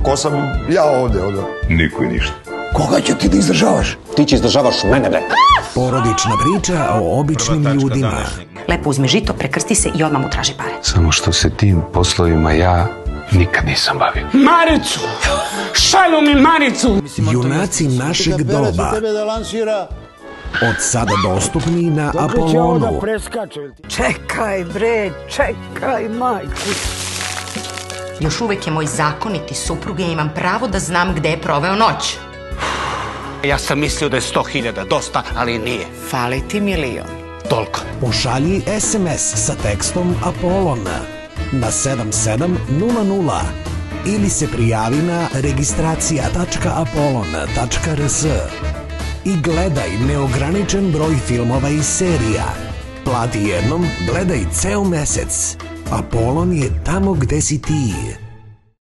Ko sam ja ovde, onda? Niko i ništa. Koga će ti da izdržavaš? Ti će izdržavaš mene, bre. Porodična priča o običnim ljudima. Lepo uzmi žito, prekrsti se i odmah mu traži pare. Samo što se tim poslovima ja nikad nisam bavio. Maricu! Šalju mi Maricu! Junaci našeg doba. Od sada dostupni na Apolonu. Čekaj bre, čekaj majku. Još uvek je moj zakoniti suprug i ja imam pravo da znam gde je proveo noć. Ja sam mislio da je 100.000 dosta, ali nije. Fali ti milion. Toliko. Pošalji SMS sa tekstom Apolon na 7700 ili se prijavi na registracija.apolon.rs i gledaj neograničen broj filmova i serija. Plati jednom, gledaj ceo mesec. Apolon je tamo gde si ti.